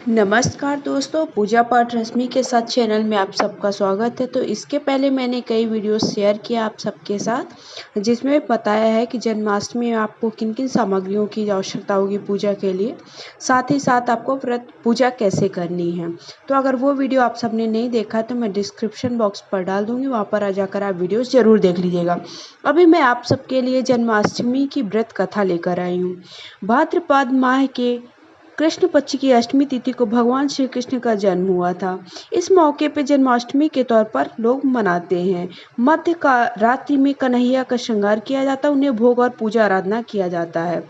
नमस्कार दोस्तों, पूजा पाठ रश्मि के साथ चैनल में आप सबका स्वागत है। तो इसके पहले मैंने कई वीडियो शेयर किया आप सबके साथ, जिसमें बताया है कि जन्माष्टमी में आपको किन किन सामग्रियों की आवश्यकता होगी पूजा के लिए, साथ ही साथ आपको व्रत पूजा कैसे करनी है। तो अगर वो वीडियो आप सबने नहीं देखा तो मैं डिस्क्रिप्शन बॉक्स पर डाल दूँगी, वहाँ पर आ जाकर आप वीडियोज़ ज़रूर देख लीजिएगा। अभी मैं आप सबके लिए जन्माष्टमी की व्रत कथा लेकर आई हूँ। भाद्रपद माह के कृष्ण पक्ष की अष्टमी तिथि को भगवान श्री कृष्ण का जन्म हुआ था। इस मौके पर जन्माष्टमी के तौर पर लोग मनाते हैं। मध्य का रात्रि में कन्हैया का श्रृंगार किया जाता है, उन्हें भोग और पूजा आराधना किया जाता है।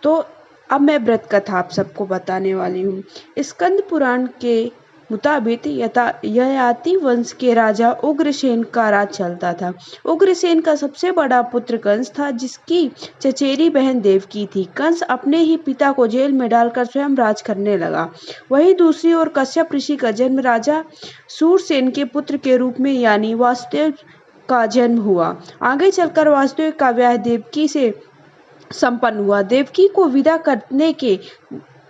तो अब मैं व्रत कथा आप सबको बताने वाली हूँ। स्कंद पुराण के मुताबिक ययाति वंश के राजा उग्रसेन का राज चलता था। उग्रसेन का सबसे बड़ा पुत्र कंस था, जिसकी चचेरी बहन देवकी थी। कंस अपने ही पिता को जेल में डालकर स्वयं राज करने लगा। वहीं दूसरी ओर कश्यप ऋषि का जन्म राजा सूरसेन के पुत्र के रूप में यानी वासुदेव का जन्म हुआ। आगे चलकर वासुदेव का विवाह देवकी से संपन्न हुआ। देवकी को विदा करने के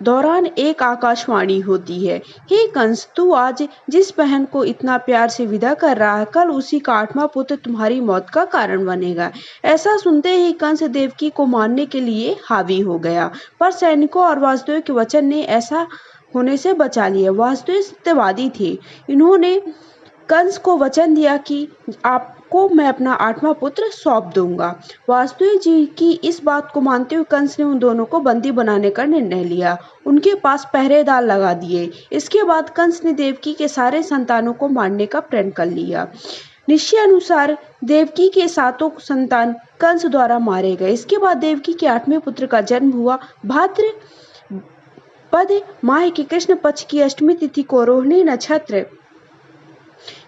दौरान एक आकाशवाणी होती है, हे कंस, तू आज जिस बहन को इतना प्यार से विदा कर रहा है, कल उसी का 8वां पुत्र तुम्हारी मौत का कारण बनेगा। ऐसा सुनते ही कंस देवकी को मारने के लिए हावी हो गया, पर सैनिकों और वासुदेव के वचन ने ऐसा होने से बचा लिया। वासुदेव सत्यवादी थे। इन्होंने कंस को वचन दिया कि आपको मैं अपना 8वां पुत्र सौंप दूंगा। वासुदेव जी की इस बात को मानते हुए कंस ने उन दोनों को बंदी बनाने का निर्णय लिया। उनके पास पहरेदार लगा दिए। इसके बाद कंस ने देवकी के सारे संतानों को मारने का प्रण कर लिया। निश्चय अनुसार देवकी के 7 संतान कंस द्वारा मारे गए। इसके बाद देवकी के 8वें पुत्र का जन्म हुआ। भाद्रपद माह की कृष्ण पक्ष की अष्टमी तिथि को रोहिणी नक्षत्र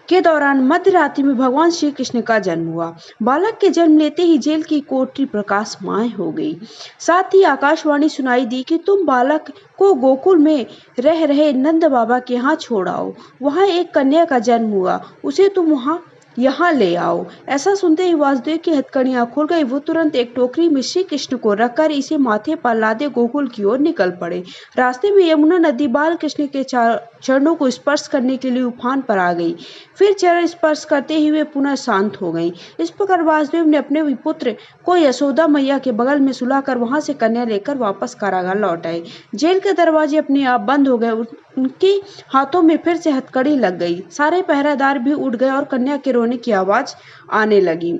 के दौरान मध्य रात्रि में भगवान श्री कृष्ण का जन्म हुआ। बालक के जन्म लेते ही जेल की कोठरी प्रकाशमय हो गई। साथ ही आकाशवाणी सुनाई दी कि तुम बालक को गोकुल में रह रहे नंद बाबा के यहाँ छोड़ आओ। वहाँ एक कन्या का जन्म हुआ, उसे तुम यहाँ ले आओ। ऐसा सुनते ही वासुदेव की हथकड़ियां खुल गई। वो तुरंत एक टोकरी में श्री कृष्ण को रखकर इसे माथे पर लादे गोकुल की ओर निकल पड़े। रास्ते में यमुना नदी बाल कृष्ण के चरणों को स्पर्श करने के लिए उफान पर आ गई। फिर चरण स्पर्श करते ही वे पुनः शांत हो गईं। इस प्रकार वासुदेव ने अपने पुत्र को यशोदा मैया के बगल में सुलाकर वहां से कन्या लेकर वापस कारागार लौट आए। जेल के दरवाजे अपने आप बंद हो गए। उनके हाथों में फिर से हथकड़ी लग गई। सारे पहरेदार भी उठ गए और कन्या के रोने की आवाज आने लगी।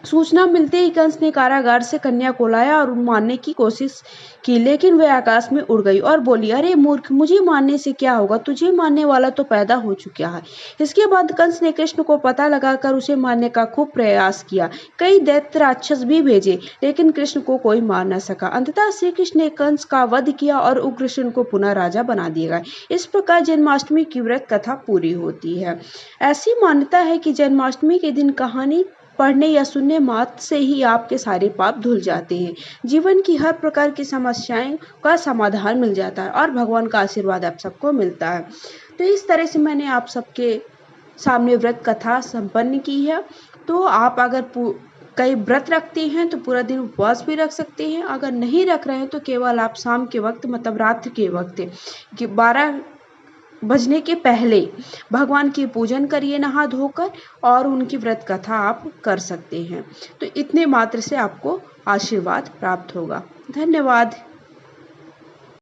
सूचना मिलते ही कंस ने कारागार से कन्या को लाया और मारने की कोशिश की, लेकिन वह आकाश में उड़ गई और बोली, अरे मूर्ख, मुझे मारने से क्या होगा? तुझे मारने वाला तो पैदा हो चुका है। इसके बाद कंस ने कृष्ण को पता लगाकर उसे मारने का खूब प्रयास किया। कई दैत्य राक्षस भी भेजे, लेकिन कृष्ण को कोई मार न सका। अंततः श्री कृष्ण ने कंस का वध किया और उग्रसेन को पुनः राजा बना दिया गया। इस प्रकार जन्माष्टमी की व्रत कथा पूरी होती है। ऐसी मान्यता है कि जन्माष्टमी के दिन कहानी पढ़ने या सुनने मात्र से ही आपके सारे पाप धुल जाते हैं। जीवन की हर प्रकार की समस्याएं का समाधान मिल जाता है और भगवान का आशीर्वाद आप सबको मिलता है। तो इस तरह से मैंने आप सबके सामने व्रत कथा संपन्न की है। तो आप अगर कई व्रत रखते हैं तो पूरा दिन उपवास भी रख सकते हैं। अगर नहीं रख रहे हैं तो केवल आप शाम के वक्त, मतलब रात्रि के वक्त 12 बजने के पहले भगवान की पूजन करिए नहा धोकर, और उनकी व्रत कथा आप कर सकते हैं। तो इतने मात्र से आपको आशीर्वाद प्राप्त होगा। धन्यवाद।